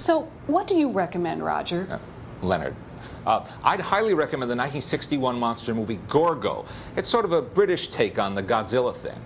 So, what do you recommend, Roger? Leonard. I'd highly recommend the 1961 monster movie Gorgo. It's sort of a British take on the Godzilla thing.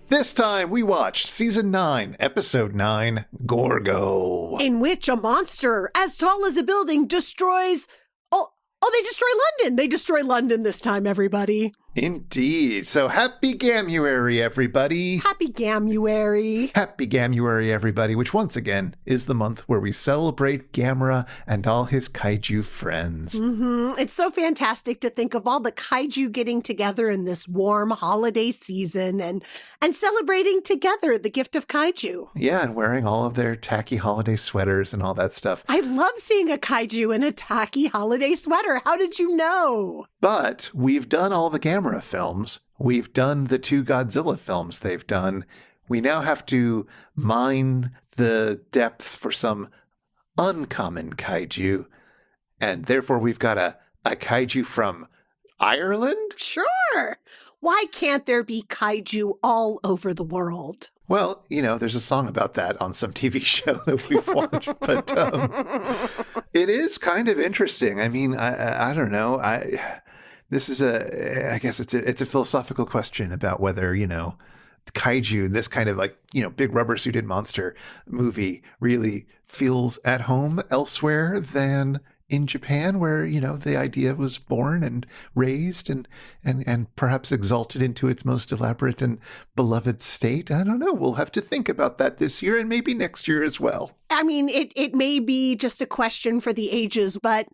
This time we watched Season 9, Episode 9, Gorgo. In which a monster as tall as a building destroys... Oh, they destroy London. They destroy London this time, everybody. Indeed. So happy Gamuary, everybody. Happy Gamuary. Happy Gamuary, everybody, which once again is the month where we celebrate Gamera and all his kaiju friends. It's so fantastic to think of all the kaiju getting together in this warm holiday season and celebrating together the gift of kaiju. Yeah, and wearing all of their tacky holiday sweaters and all that stuff. I love seeing a kaiju in a tacky holiday sweater. How did you know? But we've done all the Gamera films. We've done the 2 Godzilla films they've done. We now have to mine the depths for some uncommon kaiju. And therefore we've got a kaiju from Ireland? Sure. Why can't there be kaiju all over the world? Well, you know, there's a song about that on some TV show that we've watched, but it is kind of interesting. I mean, I don't know. I guess it's a philosophical question about whether, you know, kaiju, this kind of like, you know, big rubber suited monster movie really feels at home elsewhere than in Japan, where, you know, the idea was born and raised and perhaps exalted into its most elaborate and beloved state. I don't know. We'll have to think about that this year and maybe next year as well. I mean, it may be just a question for the ages, but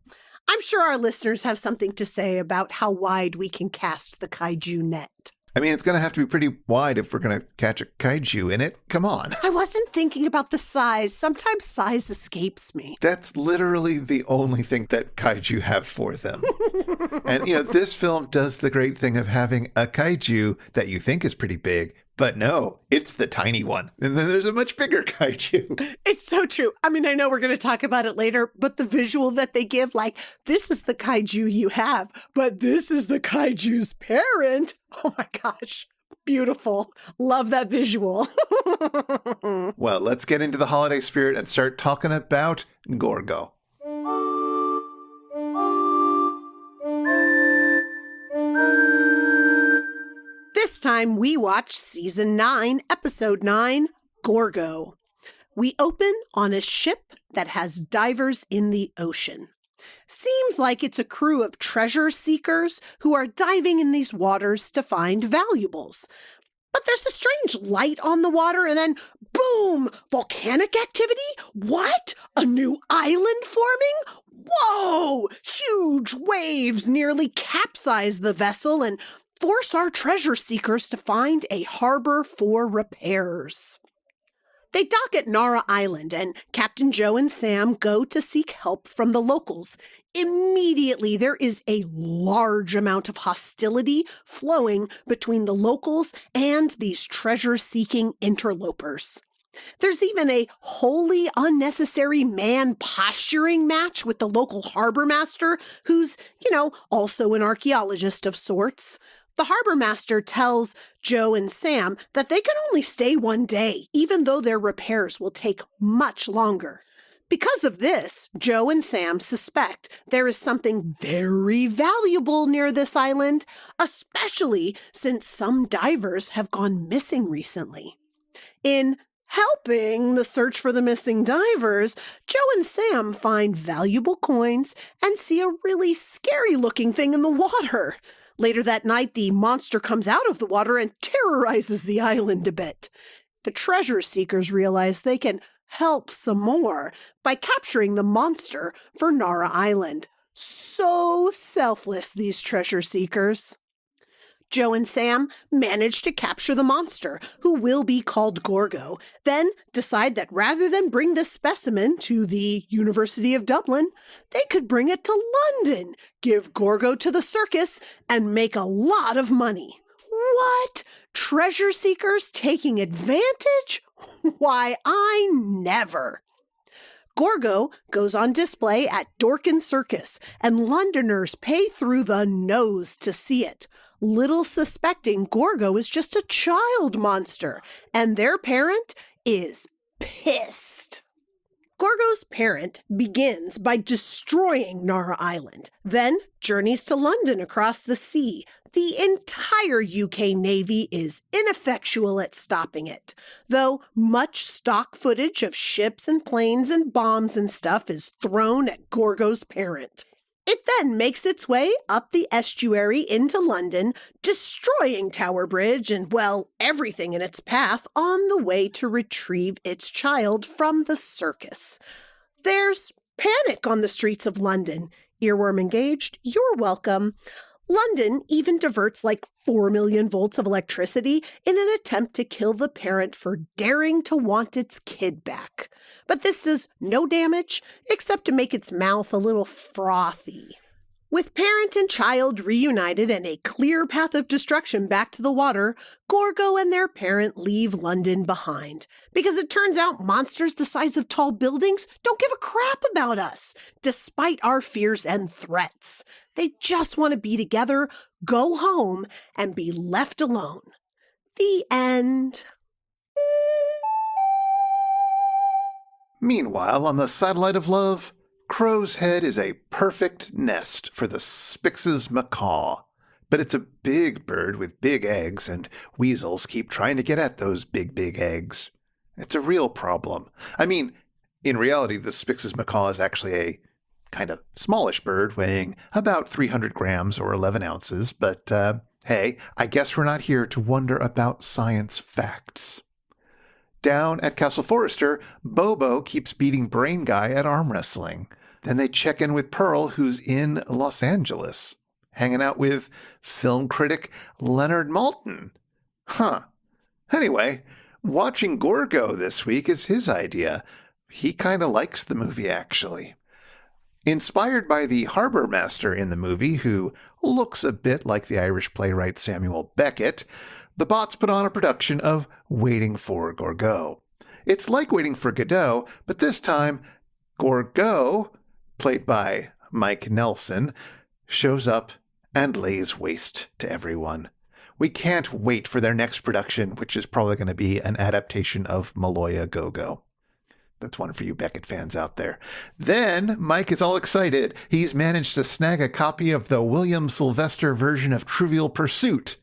I'm sure our listeners have something to say about how wide we can cast the kaiju net. I mean, it's going to have to be pretty wide if we're going to catch a kaiju in it. Come on. I wasn't thinking about the size. Sometimes size escapes me. That's literally the only thing that kaiju have for them. And, you know, this film does the great thing of having a kaiju that you think is pretty big, but no, it's the tiny one. And then there's a much bigger kaiju. It's so true. I mean, I know we're going to talk about it later, but the visual that they give, like, this is the kaiju you have, but this is the kaiju's parent. Oh my gosh. Beautiful. Love that visual. Well, let's get into the holiday spirit and start talking about Gorgo. This time we watch Season 9, Episode 9, Gorgo. We open on a ship that has divers in the ocean. Seems like it's a crew of treasure seekers who are diving in these waters to find valuables. But there's a strange light on the water and then, boom, volcanic activity? What? A new island forming? Whoa! Huge waves nearly capsize the vessel and force our treasure seekers to find a harbor for repairs. They dock at Nara Island, and Captain Joe and Sam go to seek help from the locals. Immediately, there is a large amount of hostility flowing between the locals and these treasure-seeking interlopers. There's even a wholly unnecessary man posturing match with the local harbor master, who's, you know, also an archaeologist of sorts. The harbor master tells Joe and Sam that they can only stay one day, even though their repairs will take much longer. Because of this, Joe and Sam suspect there is something very valuable near this island, especially since some divers have gone missing recently. In helping the search for the missing divers, Joe and Sam find valuable coins and see a really scary-looking thing in the water. Later that night, the monster comes out of the water and terrorizes the island a bit. The treasure seekers realize they can help some more by capturing the monster for Nara Island. So selfless, these treasure seekers. Joe and Sam manage to capture the monster, who will be called Gorgo, then decide that rather than bring this specimen to the University of Dublin, they could bring it to London, give Gorgo to the circus, and make a lot of money. What? Treasure seekers taking advantage? Why, I never. Gorgo goes on display at Dorkin Circus, and Londoners pay through the nose to see it, little suspecting Gorgo is just a child monster, and their parent is pissed. Gorgo's parent begins by destroying Nara Island, then journeys to London across the sea. The entire UK Navy is ineffectual at stopping it, though much stock footage of ships and planes and bombs and stuff is thrown at Gorgo's parent. It then makes its way up the estuary into London, destroying Tower Bridge and, well, everything in its path on the way to retrieve its child from the circus. There's panic on the streets of London. Earworm engaged, you're welcome. London even diverts like 4 million volts of electricity in an attempt to kill the parent for daring to want its kid back. But this does no damage except to make its mouth a little frothy. With parent and child reunited and a clear path of destruction back to the water, Gorgo and their parent leave London behind. Because it turns out monsters the size of tall buildings don't give a crap about us, despite our fears and threats. They just want to be together, go home, and be left alone. The end. Meanwhile, on the satellite of love, Crow's Head is a perfect nest for the Spix's macaw. But it's a big bird with big eggs, and weasels keep trying to get at those big eggs. It's a real problem. I mean, in reality, the Spix's macaw is actually a kind of smallish bird weighing about 300 grams or 11 ounces, but hey, I guess we're not here to wonder about science facts. Down at Castle Forrester, Bobo keeps beating Brain Guy at arm wrestling. Then they check in with Pearl, who's in Los Angeles, hanging out with film critic Leonard Maltin. Anyway, watching Gorgo this week is his idea. He kind of likes the movie, actually. Inspired by the harbor master in the movie, who looks a bit like the Irish playwright Samuel Beckett, the bots put on a production of Waiting for Gorgo. It's like Waiting for Godot, but this time, Gorgo, played by Mike Nelson, shows up and lays waste to everyone. We can't wait for their next production, which is probably going to be an adaptation of Maloya Gogo. That's one for you Beckett fans out there. Then Mike is all excited. He's managed to snag a copy of the William Sylvester version of Trivial Pursuit.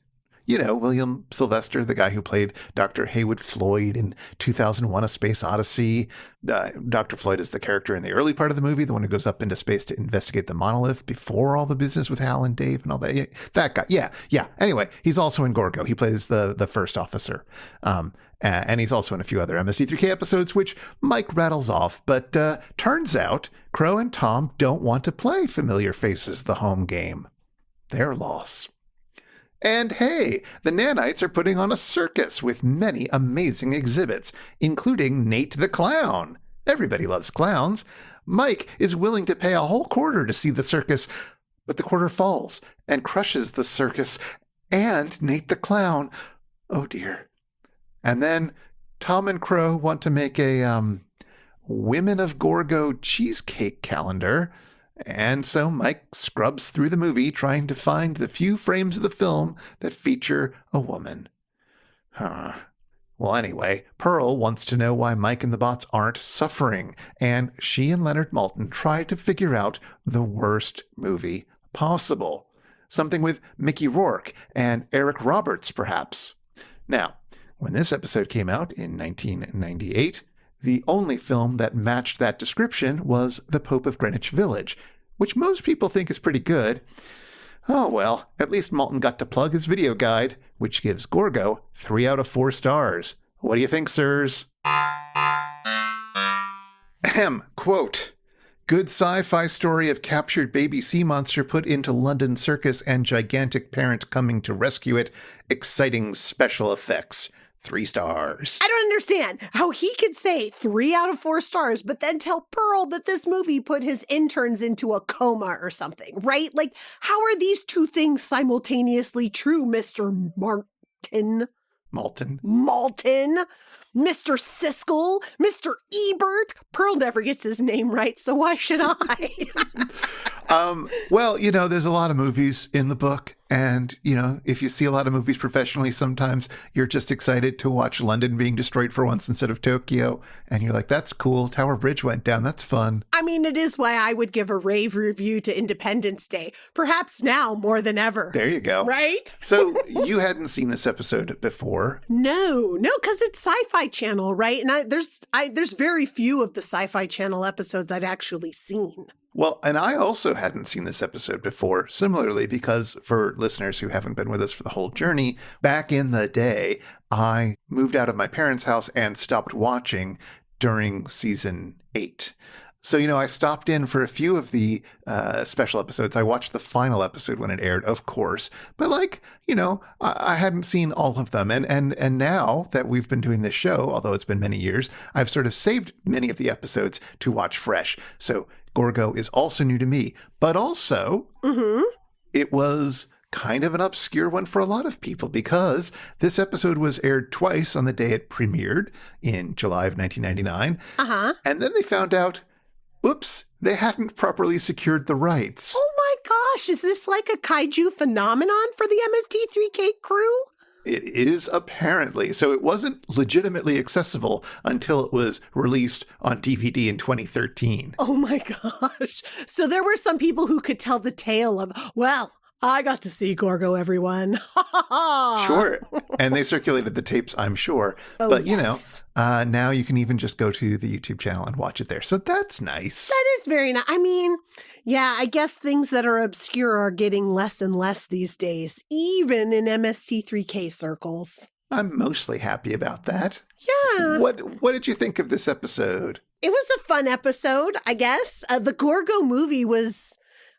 You know, William Sylvester, the guy who played Dr. Haywood Floyd in 2001: A Space Odyssey. Dr. Floyd is the character in the early part of the movie, the one who goes up into space to investigate the monolith before all the business with Hal and Dave and all that. That guy. Yeah. Anyway, he's also in Gorgo. He plays the first officer. And he's also in a few other MST3K episodes, which Mike rattles off. But turns out Crow and Tom don't want to play Familiar Faces, the home game. Their loss. And hey, the Nanites are putting on a circus with many amazing exhibits, including Nate the Clown. Everybody loves clowns. Mike is willing to pay a whole quarter to see the circus, but the quarter falls and crushes the circus and Nate the Clown. Oh dear. And then Tom and Crow want to make a Women of Gorgo cheesecake calendar. And so Mike scrubs through the movie trying to find the few frames of the film that feature a woman. Well, anyway, Pearl wants to know why Mike and the bots aren't suffering, and she and Leonard Maltin try to figure out the worst movie possible. Something with Mickey Rourke and Eric Roberts, perhaps. Now, when this episode came out in 1998, the only film that matched that description was The Pope of Greenwich Village, which most people think is pretty good. Oh well, at least Maltin got to plug his video guide, which gives Gorgo 3 out of 4 stars. What do you think, sirs? Quote, good sci-fi story of captured baby sea monster put into London circus and gigantic parent coming to rescue it. Exciting special effects. 3 stars. I don't understand how he could say 3 out of 4 stars, but then tell Pearl that this movie put his interns into a coma or something, right? Like, how are these two things simultaneously true, Mr. Maltin? Mr. Siskel, Mr. Ebert. Pearl never gets his name right, so why should I? Well, there's a lot of movies in the book. And, if you see a lot of movies professionally, sometimes you're just excited to watch London being destroyed for once instead of Tokyo. And you're like, that's cool. Tower Bridge went down. That's fun. I mean, it is why I would give a rave review to Independence Day. Perhaps now more than ever. There you go. Right? So you hadn't seen this episode before. No, because it's Sci-Fi Channel, right? And there's very few of the Sci-Fi Channel episodes I'd actually seen. Well, and I also hadn't seen this episode before, similarly, because for listeners who haven't been with us for the whole journey, back in the day, I moved out of my parents' house and stopped watching during season 8. So, I stopped in for a few of the special episodes. I watched the final episode when it aired, of course. But I hadn't seen all of them. And now that we've been doing this show, although it's been many years, I've sort of saved many of the episodes to watch fresh. So Gorgo is also new to me. But also, it was kind of an obscure one for a lot of people because this episode was aired twice on the day it premiered in July of 1999. And then they found out, oops, they hadn't properly secured the rights. Oh my gosh, is this like a kaiju phenomenon for the MST3K crew? It is apparently. So it wasn't legitimately accessible until it was released on DVD in 2013. Oh my gosh. So there were some people who could tell the tale of, well, I got to see Gorgo, everyone. Sure. And they circulated the tapes, I'm sure. Oh, but, yes. now you can even just go to the YouTube channel and watch it there. So that's nice. That is very nice. I mean, yeah, I guess things that are obscure are getting less and less these days, even in MST3K circles. I'm mostly happy about that. Yeah. What did you think of this episode? It was a fun episode, I guess. The Gorgo movie was,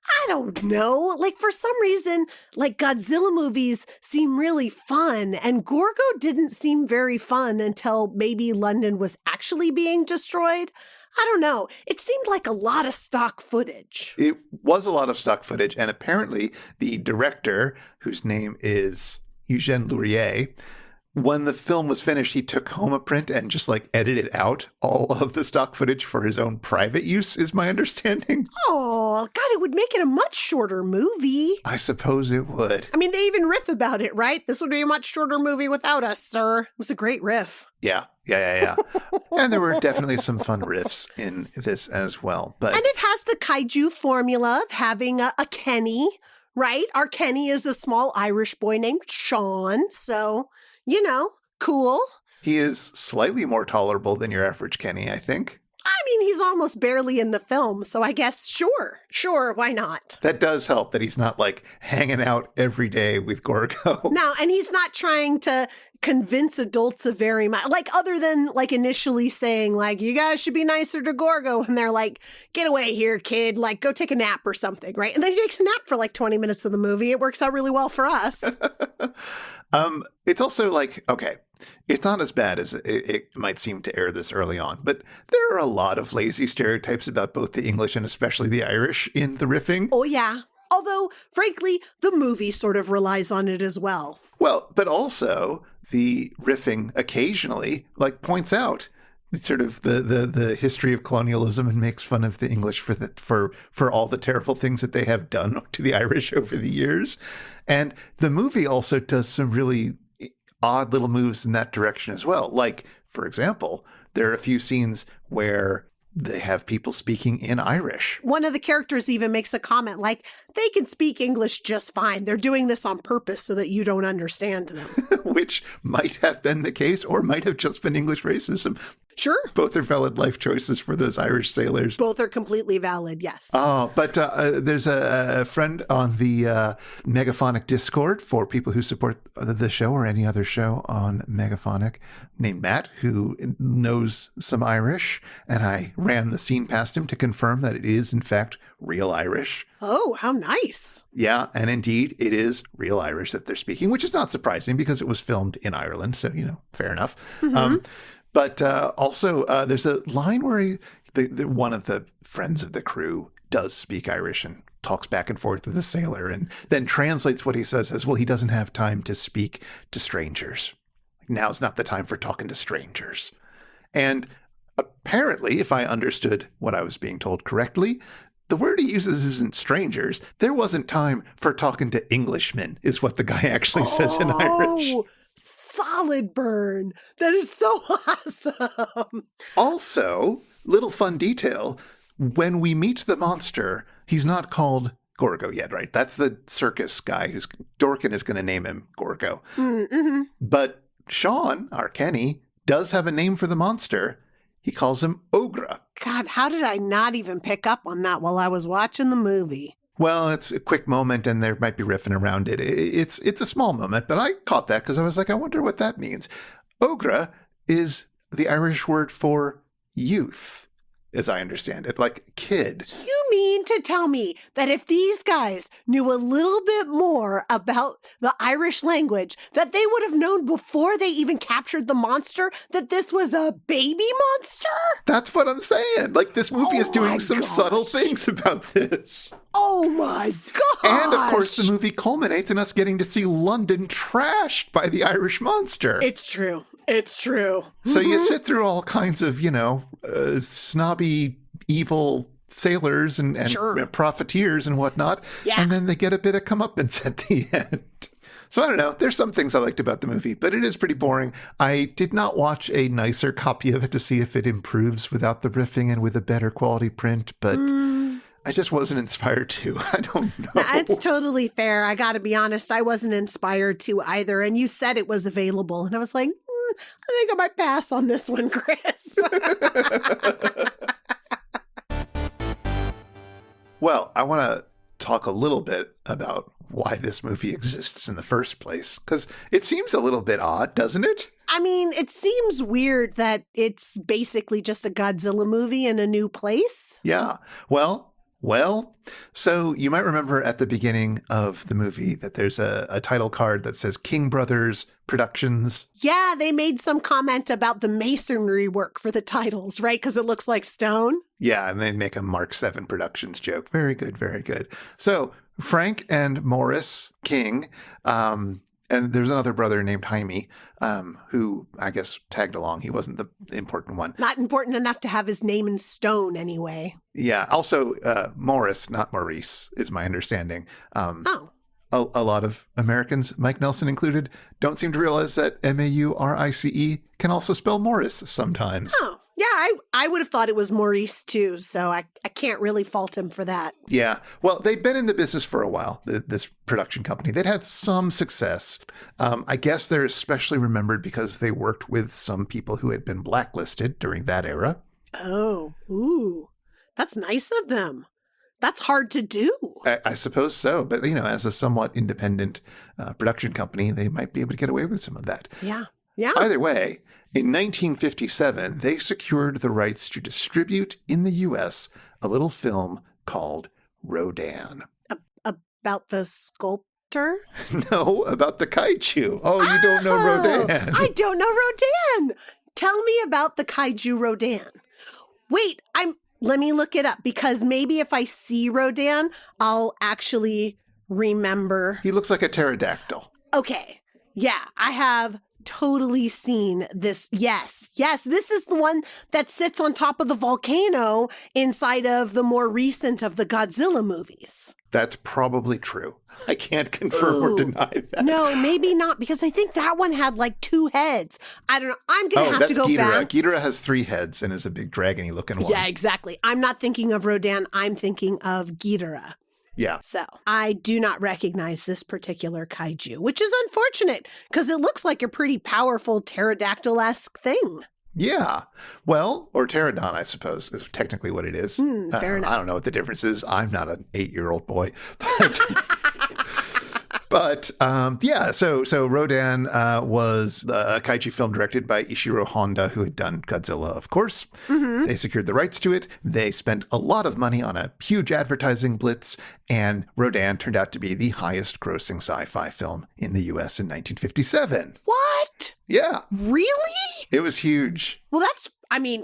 I don't know, like for some reason, like Godzilla movies seem really fun, and Gorgo didn't seem very fun until maybe London was actually being destroyed. I don't know. It seemed like a lot of stock footage. It was a lot of stock footage, and apparently the director, whose name is Eugène Lourier, when the film was finished, he took home a print and just edited out all of the stock footage for his own private use, is my understanding. Oh, God, it would make it a much shorter movie. I suppose it would. I mean, they even riff about it, right? This would be a much shorter movie without us, sir. It was a great riff. Yeah. And there were definitely some fun riffs in this as well. But And it has the kaiju formula of having a Kenny, right? Our Kenny is a small Irish boy named Sean, so, cool. he is slightly more tolerable than your average Kenny, I think. I mean, he's almost barely in the film, so I guess sure, why not? That does help that he's not hanging out every day with Gorgo. No, and he's not trying to convince adults of very much, other than initially saying you guys should be nicer to Gorgo, and they're like, get away here, kid, go take a nap or something, right? And then he takes a nap for 20 minutes of the movie. It works out really well for us. It's also okay, it's not as bad as it might seem to air this early on, but there are a lot of lazy stereotypes about both the English and especially the Irish in the riffing. Oh, yeah. Although, frankly, the movie sort of relies on it as well. Well, but also the riffing occasionally points out sort of the history of colonialism and makes fun of the English for all the terrible things that they have done to the Irish over the years. And the movie also does some really odd little moves in that direction as well. For example, there are a few scenes where they have people speaking in Irish. One of the characters even makes a comment they can speak English just fine. They're doing this on purpose so that you don't understand them. Which might have been the case or might have just been English racism. Sure. Both are valid life choices for those Irish sailors. Both are completely valid, yes. Oh, but there's a friend on the Megaphonic Discord for people who support the show or any other show on Megaphonic named Matt, who knows some Irish, and I ran the scene past him to confirm that it is, in fact, real Irish. Oh, how nice. Yeah, and indeed, it is real Irish that they're speaking, which is not surprising because it was filmed in Ireland, so, fair enough. Mm-hmm. But also, there's a line where one of the friends of the crew does speak Irish and talks back and forth with the sailor and then translates what he says as, well, he doesn't have time to speak to strangers. now's not the time for talking to strangers. And apparently, if I understood what I was being told correctly, the word he uses isn't strangers. There wasn't time for talking to Englishmen, is what the guy actually says in Irish. Solid burn. That is so awesome. Also, little fun detail, when we meet the monster, he's not called Gorgo yet, right? That's the circus guy who's Dorkin is going to name him Gorgo. Mm-hmm. But Sean, our Kenny, does have a name for the monster. He calls him Ogre. God, how did I not even pick up on that while I was watching the movie? Well, it's a quick moment and there might be riffing around it. It's a small moment, but I caught that because I was like, I wonder what that means. Ogre is the Irish word for youth, as I understand it, like kid. You mean to tell me that if these guys knew a little bit more about the Irish language, that they would have known before they even captured the monster that this was a baby monster? That's what I'm saying. Like, this movie is doing some subtle things about this. Oh my gosh! And of course, the movie culminates in us getting to see London trashed by the Irish monster. It's true. It's true. So you sit through all kinds of, snobby, evil sailors and Sure. profiteers and whatnot. Yeah. And then they get a bit of comeuppance at the end. So I don't know. There's some things I liked about the movie, but it is pretty boring. I did not watch a nicer copy of it to see if it improves without the riffing and with a better quality print, but I just wasn't inspired to. I don't know. That's totally fair. I got to be honest. I wasn't inspired to either. And you said it was available. And I was like, I think I might pass on this one, Chris. Well, I want to talk a little bit about why this movie exists in the first place, because it seems a little bit odd, doesn't it? I mean, it seems weird that it's basically just a Godzilla movie in a new place. Yeah. Well, so you might remember at the beginning of the movie that there's a title card that says King Brothers Productions. Yeah, they made some comment about the masonry work for the titles, right? Because it looks like stone. Yeah, and they make a Mark 7 Productions joke. Very good, very good. So Frank and Morris King, and there's another brother named Jaime, who I guess tagged along. He wasn't the important one. Not important enough to have his name in stone anyway. Yeah. Also, Morris, not Maurice, is my understanding. A lot of Americans, Mike Nelson included, don't seem to realize that Maurice can also spell Morris sometimes. Oh, yeah, I would have thought it was Maurice too, so I can't really fault him for that. Yeah. Well, they'd been in the business for a while, this production company. They'd had some success. I guess they're especially remembered because they worked with some people who had been blacklisted during that era. Oh, ooh, that's nice of them. That's hard to do. I suppose so. But, as a somewhat independent production company, they might be able to get away with some of that. Yeah. Yeah. Either way, in 1957, they secured the rights to distribute in the U.S. a little film called Rodan. About the sculptor? No, about the kaiju. Oh, you don't know Rodan. I don't know Rodan. Tell me about the kaiju Rodan. Wait, let me look it up because maybe if I see Rodan, I'll actually remember. He looks like a pterodactyl. Okay. Yeah, I have totally seen this. Yes, this is the one that sits on top of the volcano inside of the more recent of the Godzilla movies. That's probably true. I can't confirm or deny that. No, maybe not, because I think that one had like 2 heads. I don't know. I'm going to have to go Ghidorah. back. Ghidorah has 3 heads and is a big dragony looking one. Yeah, exactly. I'm not thinking of Rodan. I'm thinking of Ghidorah. Yeah. So I do not recognize this particular kaiju, which is unfortunate because it looks like a pretty powerful pterodactyl-esque thing. Yeah. Well, or pterodon, I suppose, is technically what it is. Fair enough. I don't know what the difference is. I'm not an 8-year-old boy. But yeah, so Rodan was a kaiju film directed by Ishiro Honda, who had done Godzilla, of course. Mm-hmm. They secured the rights to it. They spent a lot of money on a huge advertising blitz, and Rodan turned out to be the highest grossing sci-fi film in the U.S. in 1957. What? Yeah. Really? It was huge. Well, that's,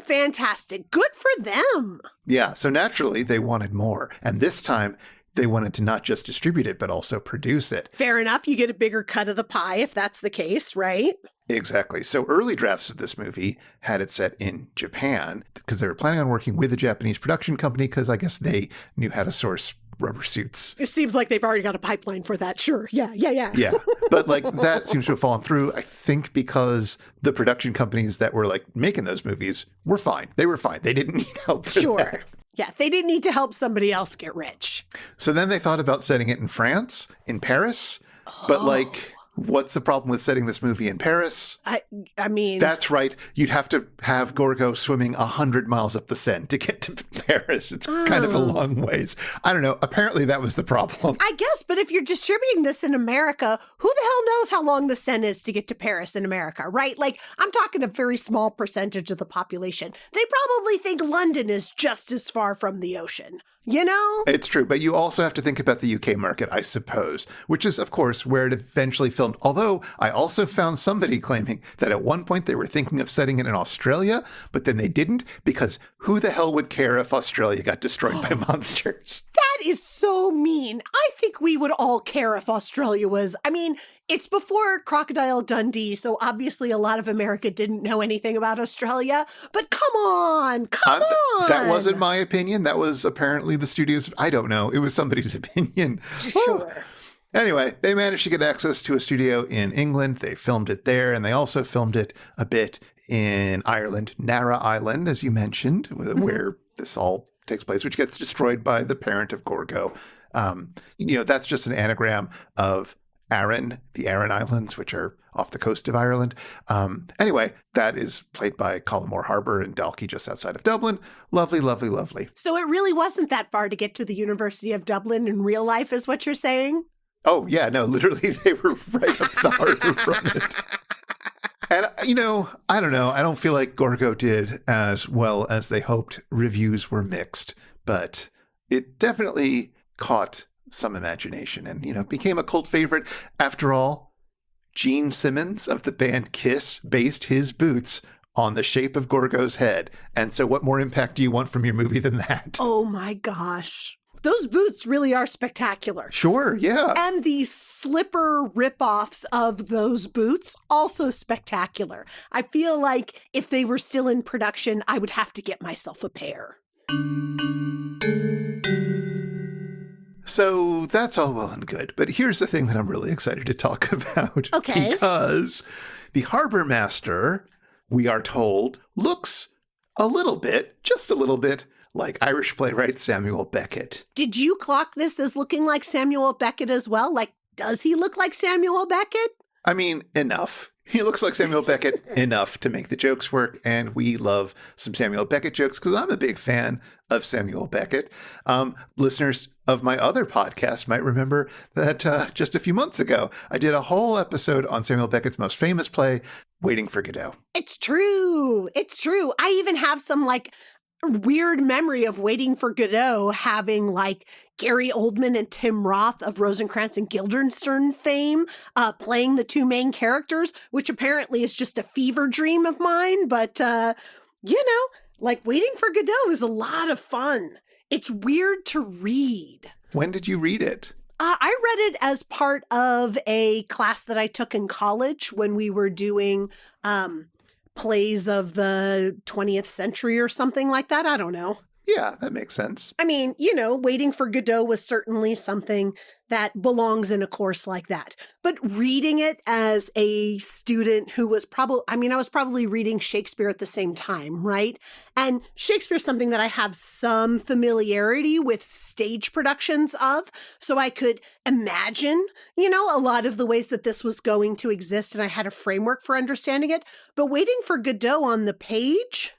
fantastic. Good for them. Yeah, so naturally they wanted more. And this time they wanted to not just distribute it, but also produce it. Fair enough. You get a bigger cut of the pie if that's the case, right? Exactly. So early drafts of this movie had it set in Japan because they were planning on working with a Japanese production company because I guess they knew how to source rubber suits. It seems like they've already got a pipeline for that. Sure. Yeah. Yeah. But like that seems to have fallen through, I think, because the production companies that were like making those movies were fine. They were fine. They didn't need help for that. Yeah, they didn't need to help somebody else get rich. So then they thought about setting it in France, in Paris. But like, what's the problem with setting this movie in Paris? I mean... That's right. You'd have to have Gorgo swimming 100 miles up the Seine to get to Paris. It's kind of a long ways. I don't know. Apparently that was the problem. I guess, but if you're distributing this in America, who the hell knows how long the Seine is to get to Paris in America, right? Like, I'm talking a very small percentage of the population. They probably think London is just as far from the ocean. You know? It's true, but you also have to think about the UK market, I suppose, which is, of course, where it eventually filmed. Although I also found somebody claiming that at one point they were thinking of setting it in Australia, but then they didn't because who the hell would care if Australia got destroyed by monsters? That is so mean. I think we would all care if Australia was. I mean, it's before Crocodile Dundee, so obviously a lot of America didn't know anything about Australia. But come on. That wasn't my opinion. That was apparently the studio's. I don't know. It was somebody's opinion. Sure. Anyway, they managed to get access to a studio in England. They filmed it there, and they also filmed it a bit in Ireland, Narra Island, as you mentioned, where this all takes place, which gets destroyed by the parent of Gorgo. That's just an anagram of Arran, the Aran Islands, which are off the coast of Ireland. Anyway, that is played by Collimore Harbour in Dalkey, just outside of Dublin. Lovely, lovely, lovely. So it really wasn't that far to get to the University of Dublin in real life, is what you're saying? Oh, yeah, no, literally they were right up the harbour from it. And, I don't know. I don't feel like Gorgo did as well as they hoped. Reviews were mixed, but it definitely caught some imagination and, became a cult favorite. After all, Gene Simmons of the band Kiss based his boots on the shape of Gorgo's head. And so what more impact do you want from your movie than that? Oh, my gosh. Those boots really are spectacular. Sure, yeah. And the slipper ripoffs of those boots, also spectacular. I feel like if they were still in production, I would have to get myself a pair. So that's all well and good. But here's the thing that I'm really excited to talk about. Okay. Because the harbor master, we are told, looks a little bit, just a little bit, like Irish playwright Samuel Beckett. Did you clock this as looking like Samuel Beckett as well? Like, does he look like Samuel Beckett? I mean, enough. He looks like Samuel Beckett enough to make the jokes work, and we love some Samuel Beckett jokes because I'm a big fan of Samuel Beckett. Listeners of my other podcast might remember that just a few months ago, I did a whole episode on Samuel Beckett's most famous play, Waiting for Godot. It's true. It's true. I even have some, weird memory of Waiting for Godot having Gary Oldman and Tim Roth of Rosencrantz and Guildenstern fame playing the two main characters, which apparently is just a fever dream of mine. But, Waiting for Godot is a lot of fun. It's weird to read. When did you read it? I read it as part of a class that I took in college when we were doing plays of the 20th century or something like that. I don't know. Yeah, that makes sense. I mean, Waiting for Godot was certainly something that belongs in a course like that. But reading it as a student who was I was probably reading Shakespeare at the same time, right? And Shakespeare is something that I have some familiarity with stage productions of. So I could imagine, a lot of the ways that this was going to exist. And I had a framework for understanding it. But Waiting for Godot on the page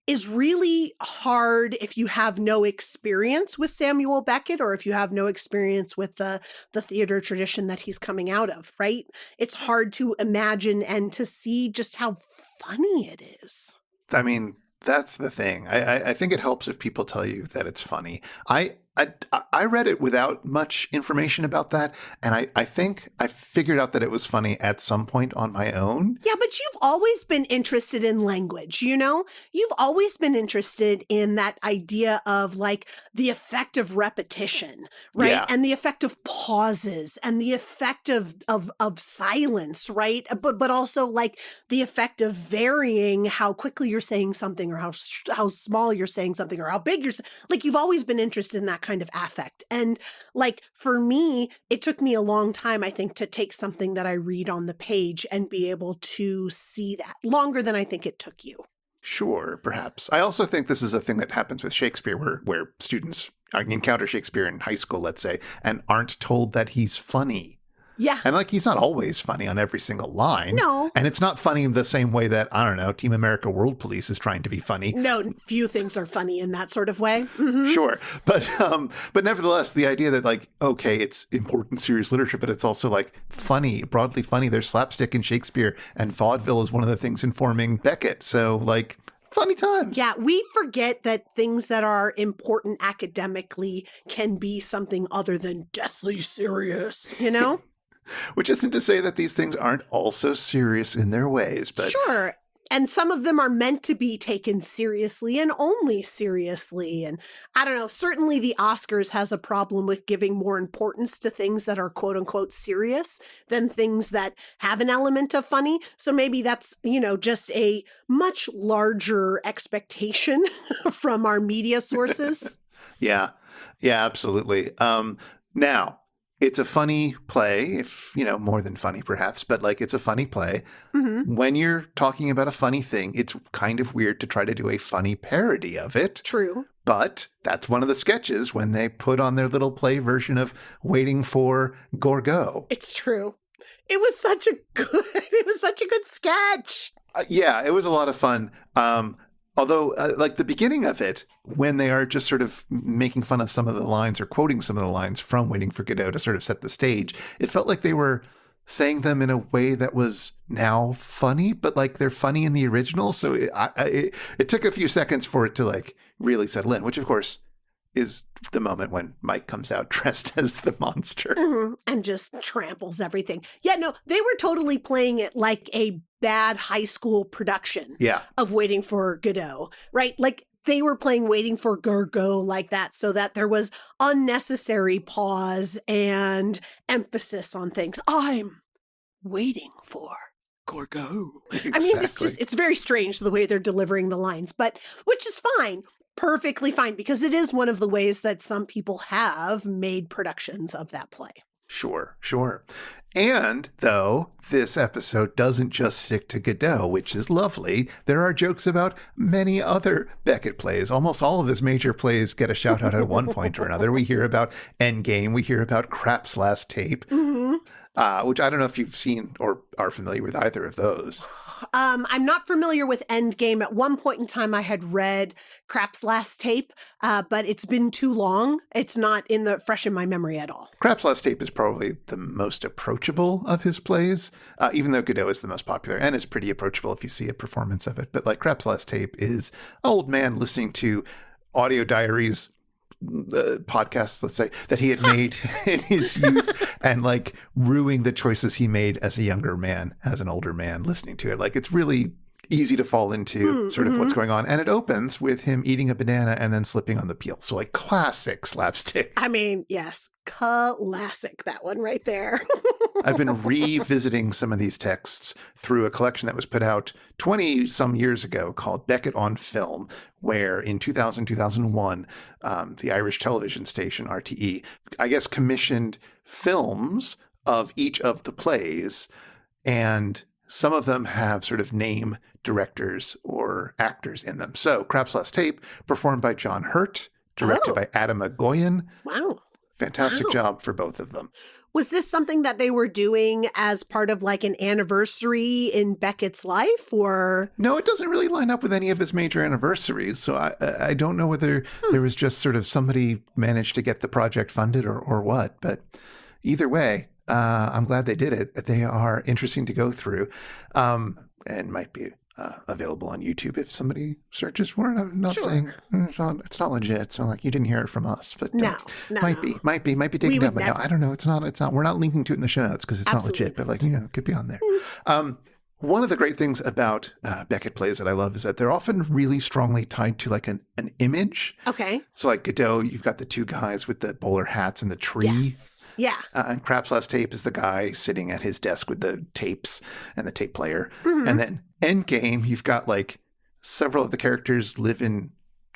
is really hard if you have no experience with Samuel Beckett or if you have no experience with the theater tradition that he's coming out of, right? It's hard to imagine and to see just how funny it is. I mean, that's the thing. I think it helps if people tell you that it's funny. I I read it without much information about that, and I think I figured out that it was funny at some point on my own. Yeah, but you've always been interested in language, you know? You've always been interested in that idea of like the effect of repetition, right? Yeah. And the effect of pauses and the effect of silence, right? But also like the effect of varying how quickly you're saying something or how small you're saying something or how big like you've always been interested in that kind of affect. And like for me, it took me a long time, I think, to take something that I read on the page and be able to see that longer than I think it took you. Sure, perhaps. I also think this is a thing that happens with Shakespeare where students encounter Shakespeare in high school, let's say, and aren't told that he's funny. Yeah. And like, he's not always funny on every single line. No. And it's not funny in the same way that, I don't know, Team America World Police is trying to be funny. No, few things are funny in that sort of way. Mm-hmm. Sure. But nevertheless, the idea that like, okay, it's important, serious literature, but it's also like funny, broadly funny. There's slapstick in Shakespeare, and vaudeville is one of the things informing Beckett. So like, funny times. Yeah, we forget that things that are important academically can be something other than deathly serious, you know? Which isn't to say that these things aren't also serious in their ways, but Sure. And some of them are meant to be taken seriously and only seriously. And I don't know, certainly the Oscars has a problem with giving more importance to things that are quote unquote serious than things that have an element of funny. So maybe that's, you know, just a much larger expectation from our media sources. Yeah, absolutely. Now, it's a funny play, if, you know, more than funny perhaps, but like it's a funny play. Mm-hmm. When you're talking about a funny thing, it's kind of weird to try to do a funny parody of it. True. But that's one of the sketches when they put on their little play version of Waiting for Gorgo. It's true. It was such a good sketch. Yeah, it was a lot of fun. Although, like the beginning of it, when they are just sort of making fun of some of the lines or quoting some of the lines from Waiting for Godot to sort of set the stage, it felt like they were saying them in a way that was now funny, but like they're funny in the original. So it took a few seconds for it to like really settle in, which of course is the moment when Mike comes out dressed as the monster. Mm-hmm. And just tramples everything. Yeah, no, they were totally playing it like a bad high school production of Waiting for Godot, right? Like they were playing Waiting for Gorgo like that so that there was unnecessary pause and emphasis on things. I'm waiting for Gorgo. Exactly. I mean, it's very strange the way they're delivering the lines, but which is fine. Perfectly fine, because it is one of the ways that some people have made productions of that play. Sure. And though this episode doesn't just stick to Godot, which is lovely, there are jokes about many other Beckett plays. Almost all of his major plays get a shout out at one point or another. We hear about Endgame. We hear about Krapp's Last Tape, which I don't know if you've seen or are familiar with either of those. I'm not familiar with Endgame. At one point in time, I had read Krapp's Last Tape, but it's been too long. It's not fresh in my memory at all. Krapp's Last Tape is probably the most approachable of his plays, even though Godot is the most popular and is pretty approachable if you see a performance of it. But like Krapp's Last Tape is an old man listening to audio diaries, podcasts, let's say, that he had made in his youth and like ruining the choices he made as a younger man, as an older man, listening to it. Like it's really easy to fall into sort of what's going on. And it opens with him eating a banana and then slipping on the peel. So like classic slapstick. I mean, yes, classic, that one right there. I've been revisiting some of these texts through a collection that was put out 20 some years ago called Beckett on Film, where in 2001, the Irish television station RTE, I guess, commissioned films of each of the plays, and some of them have sort of name directors or actors in them. So Krapp's Last Tape, performed by John Hurt, directed by Adam Agoyan. Wow. Fantastic job for both of them. Was this something that they were doing as part of like an anniversary in Beckett's life, or? No, it doesn't really line up with any of his major anniversaries. So I don't know whether there was just sort of somebody managed to get the project funded or what. But either way, I'm glad they did it. They are interesting to go through and might be available on YouTube if somebody searches for it. I'm not Sure. saying it's not legit. So like you didn't hear it from us, but No, might be taken We down. would But never. no, I don't know. It's not. We're not linking to it in the show notes because it's Absolutely not legit. But like it could be on there. One of the great things about Beckett plays that I love is that they're often really strongly tied to like an image. Okay. So like Godot, you've got the two guys with the bowler hats and the tree. Yes. Yeah. And Crap's Last Tape is the guy sitting at his desk with the tapes and the tape player. Mhm. And then Endgame, you've got like several of the characters live in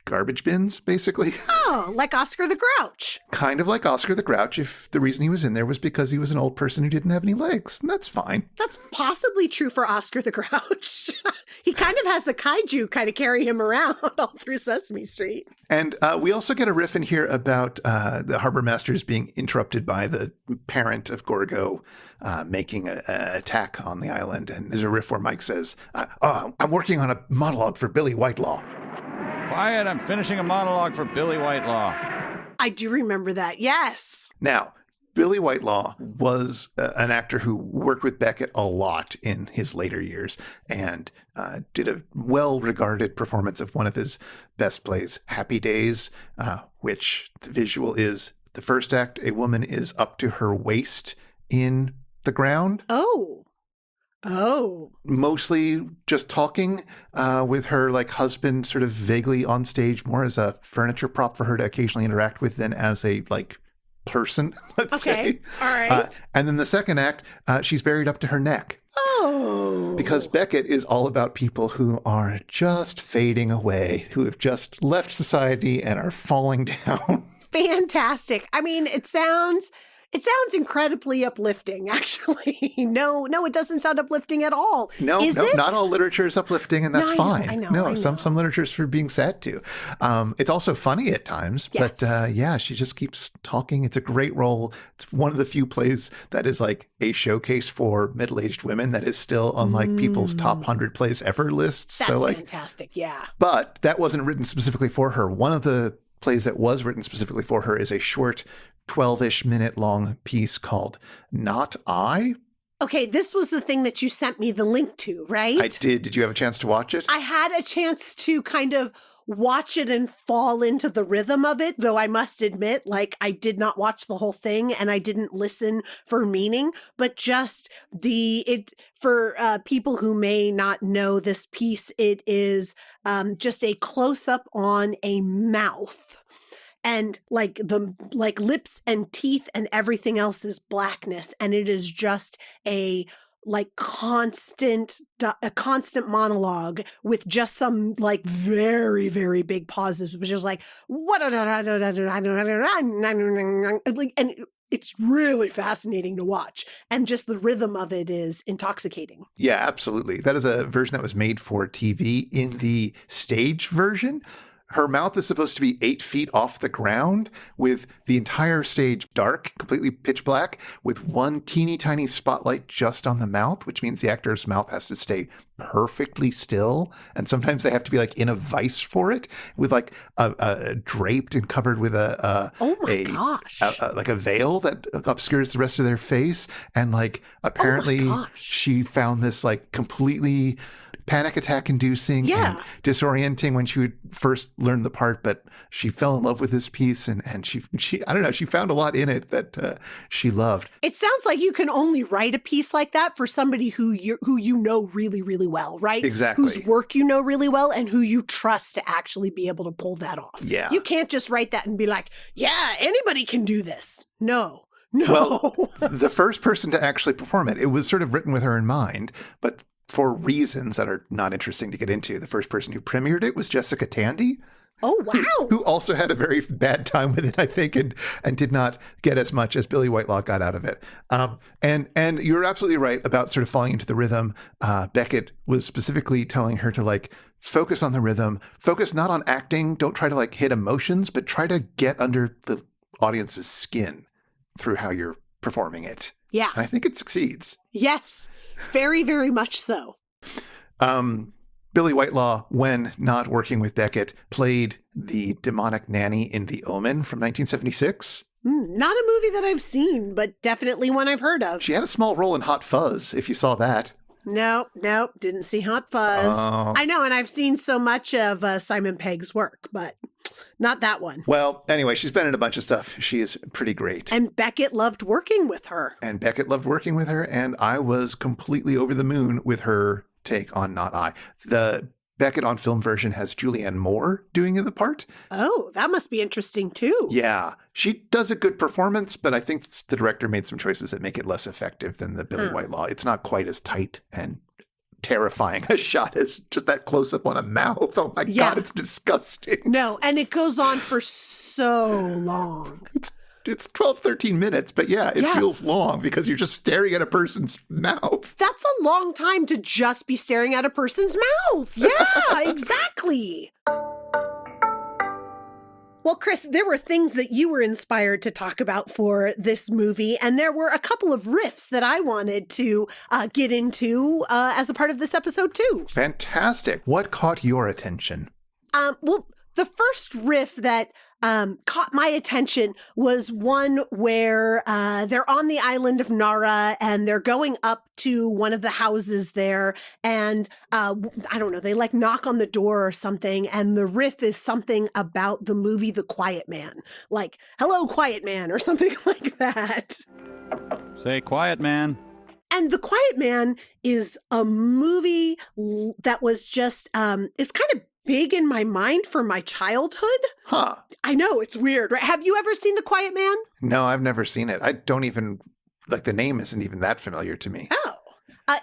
garbage bins, basically. Oh, like Oscar the Grouch. Kind of like Oscar the Grouch, if the reason he was in there was because he was an old person who didn't have any legs. And that's fine. That's possibly true for Oscar the Grouch. He kind of has a kaiju kind of carry him around all through Sesame Street. And we also get a riff in here about the harbor masters being interrupted by the parent of Gorgo making an attack on the island. And there's a riff where Mike says, I'm working on a monologue for Billy Whitelaw. Quiet, I'm finishing a monologue for Billy Whitelaw. I do remember that. Yes. Now, Billy Whitelaw was an actor who worked with Beckett a lot in his later years and did a well-regarded performance of one of his best plays, Happy Days, which the visual is the first act, a woman is up to her waist in the ground. Oh. Mostly just talking with her like husband sort of vaguely on stage, more as a furniture prop for her to occasionally interact with than as a like person, let's say. All right. And then the second act, she's buried up to her neck. Oh. Because Beckett is all about people who are just fading away, who have just left society and are falling down. Fantastic. I mean, it sounds incredibly uplifting, actually. No, it doesn't sound uplifting at all. No, Is it? not all literature is uplifting, and that's No, fine. I know. Some literature is for being sad too. It's also funny at times, but Yes. she just keeps talking. It's a great role. It's one of the few plays that is like a showcase for middle-aged women that is still on like people's top 100 plays ever lists. That's So like, fantastic. Yeah. but that wasn't written specifically for her. One of the plays that was written specifically for her is a short 12-ish minute long piece called Not I. Okay, this was the thing that you sent me the link to, right? I did. Did you have a chance to watch it? I had a chance to kind of watch it and fall into the rhythm of it, though I must admit, like, I did not watch the whole thing and I didn't listen for meaning, but just for people who may not know this piece, it is just a close-up on a mouth. And like lips and teeth and everything else is blackness. And it is just a constant monologue with just some like very, very big pauses, which is like, what? And it's really fascinating to watch. And just the rhythm of it is intoxicating. Yeah, absolutely. That is a version that was made for TV. In the stage version, her mouth is supposed to be 8 feet off the ground with the entire stage dark, completely pitch black, with one teeny tiny spotlight just on the mouth, which means the actor's mouth has to stay perfectly still. And sometimes they have to be like in a vice for it with like a draped and covered with gosh. like a veil that obscures the rest of their face. And like apparently she found this like completely panic attack inducing and disorienting when she would first learn the part, but she fell in love with this piece and she I don't know, she found a lot in it that she loved. It sounds like you can only write a piece like that for somebody who you know really, really well, right? Exactly. Whose work you know really well and who you trust to actually be able to pull that off. Yeah. You can't just write that and be like, yeah, anybody can do this. No. Well, the first person to actually perform it was sort of written with her in mind, but for reasons that are not interesting to get into, the first person who premiered it was Jessica Tandy. Oh, wow. Who also had a very bad time with it, I think, and did not get as much as Billy Whitelaw got out of it. And you're absolutely right about sort of falling into the rhythm. Beckett was specifically telling her to like focus on the rhythm, focus not on acting, don't try to like hit emotions, but try to get under the audience's skin through how you're performing it. Yeah. And I think it succeeds. Yes. Very, very much so. Billy Whitelaw, when not working with Beckett, played the demonic nanny in The Omen from 1976. Not a movie that I've seen, but definitely one I've heard of. She had a small role in Hot Fuzz, if you saw that. Nope. Didn't see Hot Fuzz. Oh. I know, and I've seen so much of Simon Pegg's work, but not that one. Well, anyway, she's been in a bunch of stuff. She is pretty great. And Beckett loved working with her. And Beckett loved working with her, and I was completely over the moon with her take on Not I. The Beckett on film version has Julianne Moore doing the part. Oh, that must be interesting too. Yeah, she does a good performance, but I think the director made some choices that make it less effective than the Billy Whitelaw. It's not quite as tight and terrifying a shot as just that close up on a mouth. Oh my God, it's disgusting. No, and it goes on for so long. It's 12, 13 minutes, but it feels long because you're just staring at a person's mouth. That's a long time to just be staring at a person's mouth. Yeah, exactly. Well, Chris, there were things that you were inspired to talk about for this movie, and there were a couple of riffs that I wanted to get into as a part of this episode, too. Fantastic. What caught your attention? Well, the first riff that caught my attention was one where they're on the island of Nara and they're going up to one of the houses there, and I don't know, they like knock on the door or something, and the riff is something about the movie The Quiet Man, like "Hello, Quiet Man" or something like that. Say quiet, man. And The Quiet Man is a movie that was just is kind of big in my mind for my childhood. Huh. I know, it's weird, right? Have you ever seen The Quiet Man? No, I've never seen it. I don't even, the name isn't even that familiar to me. Oh.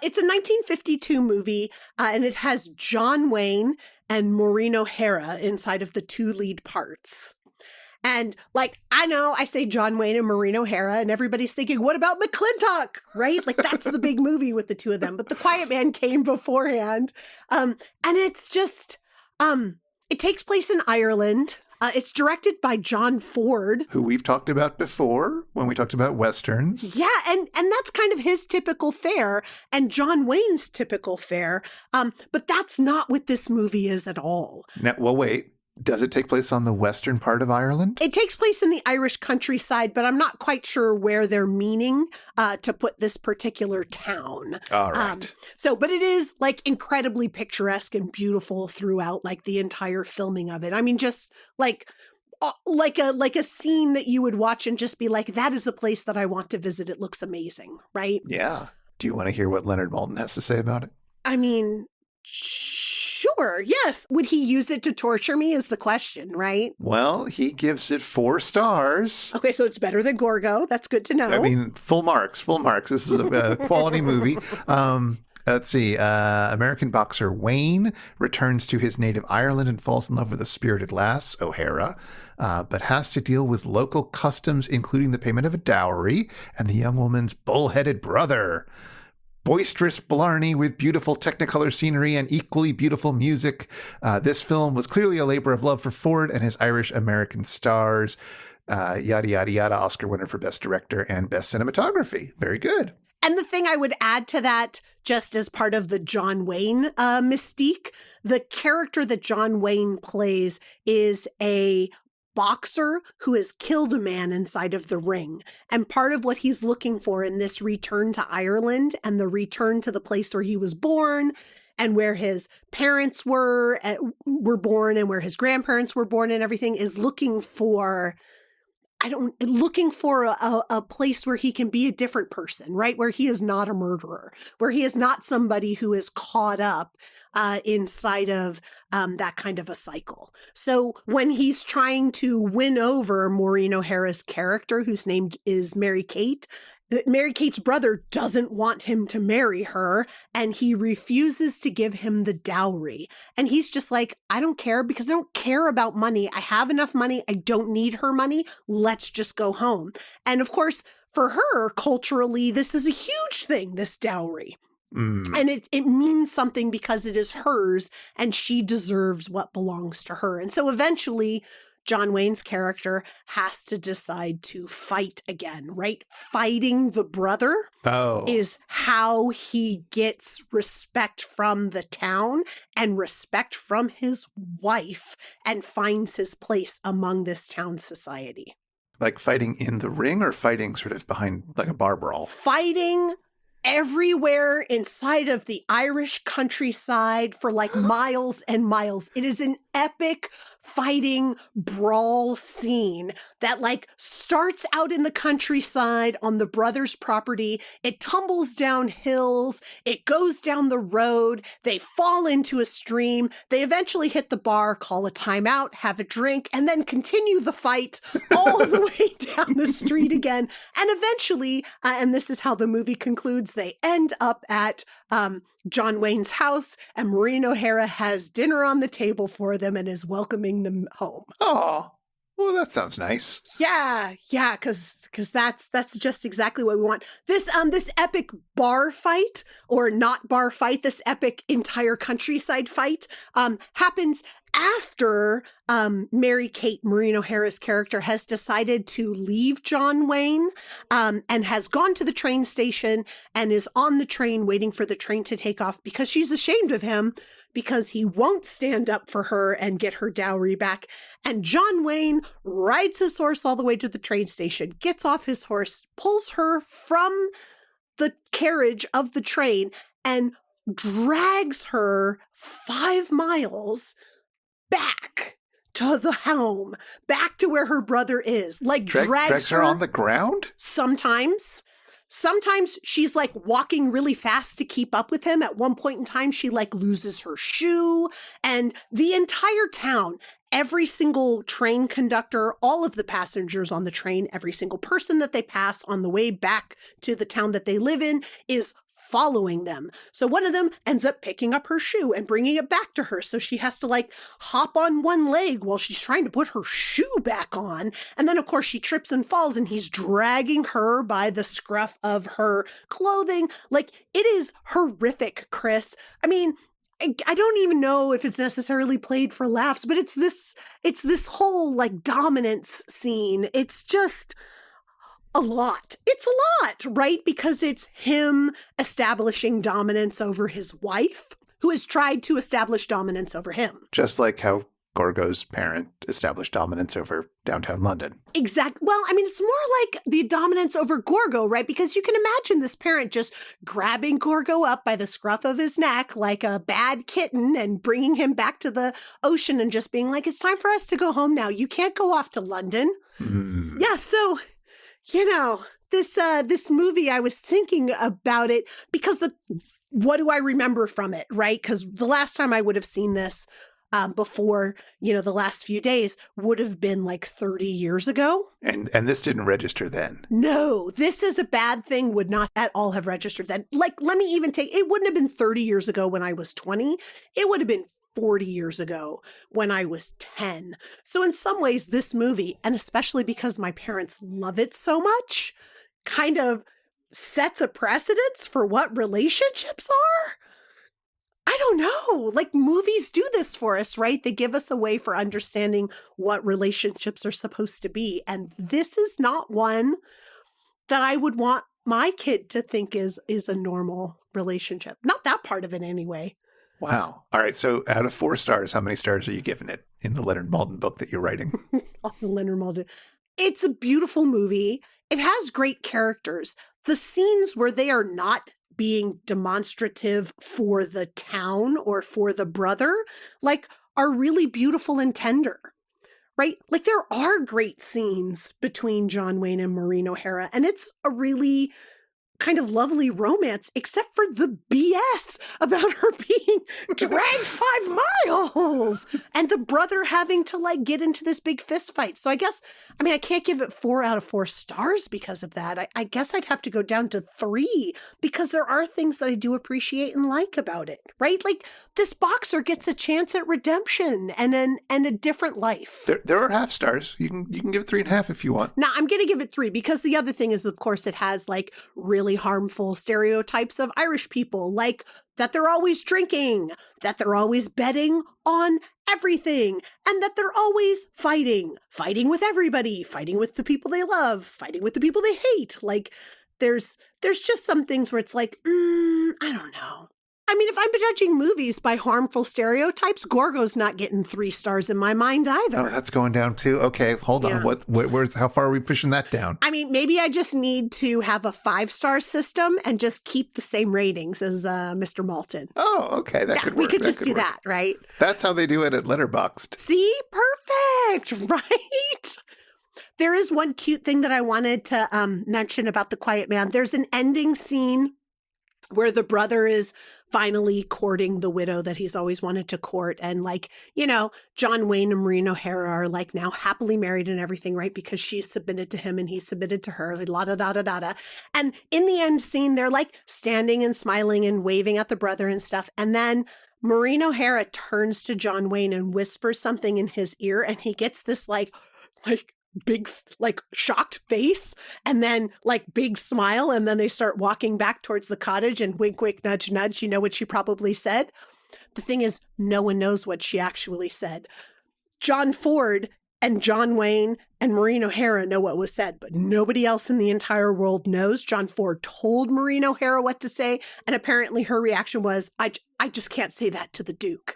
It's a 1952 movie, and it has John Wayne and Maureen O'Hara inside of the two lead parts. And I know I say John Wayne and Maureen O'Hara, and everybody's thinking, what about McClintock, right? That's the big movie with the two of them. But The Quiet Man came beforehand. And it's just, it takes place in Ireland. It's directed by John Ford, who we've talked about before when we talked about Westerns. Yeah, and that's kind of his typical fare and John Wayne's typical fare. But that's not what this movie is at all. Now, well, wait. Does it take place on the western part of Ireland? It takes place in the Irish countryside, but I'm not quite sure where they're meaning to put this particular town. All right. But it is incredibly picturesque and beautiful throughout the entire filming of it. I mean, just like a scene that you would watch and just be like, that is a place that I want to visit. It looks amazing, right? Yeah. Do you want to hear what Leonard Maltin has to say about it? I mean, sure, yes. Would he use it to torture me is the question, right? Well, he gives it 4 stars. Okay, so it's better than Gorgo. That's good to know. I mean, full marks. This is a quality movie. Let's see. American boxer Wayne returns to his native Ireland and falls in love with a spirited lass, O'Hara, but has to deal with local customs, including the payment of a dowry and the young woman's bull-headed brother. Boisterous Blarney with beautiful Technicolor scenery and equally beautiful music. This film was clearly a labor of love for Ford and his Irish-American stars. Yada, yada, yada. Oscar winner for Best Director and Best Cinematography. Very good. And the thing I would add to that, just as part of the John Wayne mystique, the character that John Wayne plays is a boxer who has killed a man inside of the ring. And part of what he's looking for in this return to Ireland and the return to the place where he was born and where his parents were born and where his grandparents were born and everything is looking for a place where he can be a different person, right? Where he is not a murderer, where he is not somebody who is caught up inside of that kind of a cycle. So when he's trying to win over Maureen O'Hara's character, whose name is Mary Kate, Mary Kate's brother doesn't want him to marry her, and he refuses to give him the dowry. And he's just like, I don't care because I don't care about money. I have enough money. I don't need her money. Let's just go home. And of course, for her, culturally, this is a huge thing, this dowry. And it means something because it is hers and she deserves what belongs to her. And so eventually, John Wayne's character has to decide to fight again, right? Fighting the brother is how he gets respect from the town and respect from his wife and finds his place among this town society. Like fighting in the ring or fighting sort of behind like a bar brawl? Fighting everywhere inside of the Irish countryside for like miles and miles. It is an epic fighting brawl scene that like starts out in the countryside on the brothers' property. It tumbles down hills. It goes down the road. They fall into a stream. They eventually hit the bar, call a timeout, have a drink, and then continue the fight all the way down the street again. And eventually, and this is how the movie concludes, they end up at John Wayne's house, and Maureen O'Hara has dinner on the table for them and is welcoming them home. Oh, well, that sounds nice. Yeah, because that's just exactly what we want. This epic bar fight, or not bar fight, this epic entire countryside fight happens after Mary-Kate, Maureen O'Hara's character, has decided to leave John Wayne and has gone to the train station and is on the train waiting for the train to take off because she's ashamed of him because he won't stand up for her and get her dowry back. And John Wayne rides his horse all the way to the train station, gets off his horse, pulls her from the carriage of the train, and drags her 5 miles back to the home, back to where her brother is. Like Drags her on the ground? Sometimes she's like walking really fast to keep up with him. At one point in time, she like loses her shoe, and the entire town, every single train conductor, all of the passengers on the train, every single person that they pass on the way back to the town that they live in is following them. So one of them ends up picking up her shoe and bringing it back to her. So she has to like hop on one leg while she's trying to put her shoe back on. And then of course she trips and falls and he's dragging her by the scruff of her clothing. Like, it is horrific, Chris. I mean, I don't even know if it's necessarily played for laughs, but it's this whole like dominance scene. It's just a lot. It's a lot, right? Because it's him establishing dominance over his wife, who has tried to establish dominance over him. Just like how Gorgo's parent established dominance over downtown London. Exactly. Well, I mean, it's more like the dominance over Gorgo, right? Because you can imagine this parent just grabbing Gorgo up by the scruff of his neck like a bad kitten and bringing him back to the ocean and just being like, it's time for us to go home now. You can't go off to London. Mm. Yeah, so, you know, this movie, I was thinking about it because what do I remember from it, right? Because the last time I would have seen this before, the last few days would have been like 30 years ago. And this didn't register then. No, this is a bad thing, would not at all have registered then. Like, let me even it wouldn't have been 30 years ago when I was 20. It would have been 40 years ago when I was 10. So in some ways, this movie, and especially because my parents love it so much, kind of sets a precedence for what relationships are. I don't know. Like, movies do this for us, right? They give us a way for understanding what relationships are supposed to be. And this is not one that I would want my kid to think is a normal relationship. Not that part of it anyway. Wow. All right. So out of 4 stars, how many stars are you giving it in the Leonard Maltin book that you're writing? Leonard Maltin. It's a beautiful movie. It has great characters. The scenes where they are not being demonstrative for the town or for the brother, like, are really beautiful and tender, right? Like, there are great scenes between John Wayne and Maureen O'Hara, and it's a really kind of lovely romance, except for the BS about her being dragged 5 miles and the brother having to like get into this big fist fight. So I can't give it 4 out of 4 stars because of that. I guess I'd have to go down to 3 because there are things that I do appreciate and like about it, right? Like, this boxer gets a chance at redemption and a different life. There are half stars. You can give it 3.5 if you want. Now I'm going to give it 3 because the other thing is, of course, it has like really harmful stereotypes of Irish people, like that they're always drinking, that they're always betting on everything, and that they're always fighting with everybody, fighting with the people they love, fighting with the people they hate. Like, there's just some things where it's like, I don't know. I mean, if I'm judging movies by harmful stereotypes, Gorgo's not getting 3 stars in my mind either. Oh, that's going down too. Okay, hold on. Where's how far are we pushing that down? I mean, maybe I just need to have a 5-star system and just keep the same ratings as Mr. Maltin. Oh, okay, that could work. We could That just do work. that, right? That's how they do it at Letterboxd. See? Perfect, right? There is one cute thing that I wanted to mention about The Quiet Man. There's an ending scene where the brother is finally courting the widow that he's always wanted to court. And like, you know, John Wayne and Maureen O'Hara are like now happily married and everything, right? Because she's submitted to him and he's submitted to her. La da da da da da. And in the end scene, they're like standing and smiling and waving at the brother and stuff. And then Maureen O'Hara turns to John Wayne and whispers something in his ear. And he gets this like big, like shocked face and then like big smile. And then they start walking back towards the cottage and wink, wink, nudge, nudge. You know what she probably said? The thing is, no one knows what she actually said. John Ford and John Wayne and Maureen O'Hara know what was said, but nobody else in the entire world knows. John Ford told Maureen O'Hara what to say, and apparently her reaction was, I just can't say that to the Duke.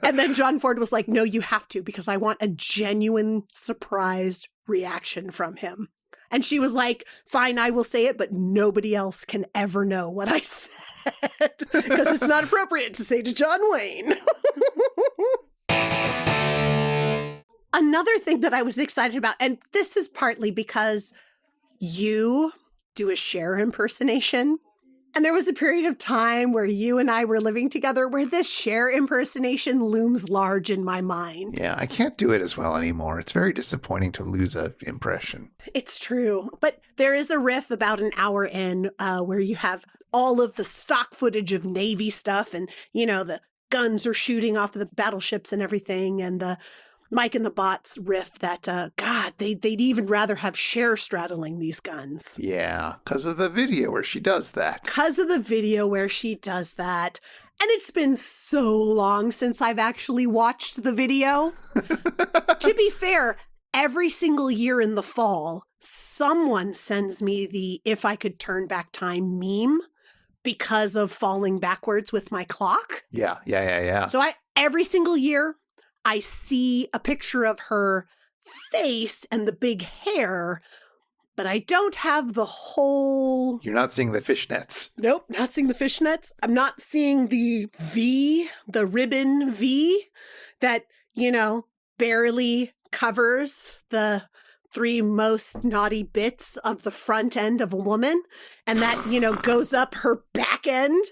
And then John Ford was like, no, you have to, because I want a genuine, surprised reaction from him. And she was like, fine, I will say it, but nobody else can ever know what I said, because it's not appropriate to say to John Wayne. Another thing that I was excited about, and this is partly because you do a Cher impersonation. And there was a period of time where you and I were living together where this Cher impersonation looms large in my mind. Yeah, I can't do it as well anymore. It's very disappointing to lose an impression. It's true. But there is a riff about an hour in where you have all of the stock footage of Navy stuff and, you know, the guns are shooting off of the battleships and everything, and the Mike and the Bots riff that, God, they'd even rather have Cher straddling these guns. Yeah, because of the video where she does that. Because of the video where she does that. And it's been so long since I've actually watched the video. To be fair, every single year in the fall, someone sends me the "if I could turn back time" meme because of falling backwards with my clock. Yeah. So every single year, I see a picture of her face and the big hair, but I don't have the whole... You're not seeing the fishnets. Nope, not seeing the fishnets. I'm not seeing the V, the ribbon V that, you know, barely covers the 3 most naughty bits of the front end of a woman, and that, you know, goes up her back end.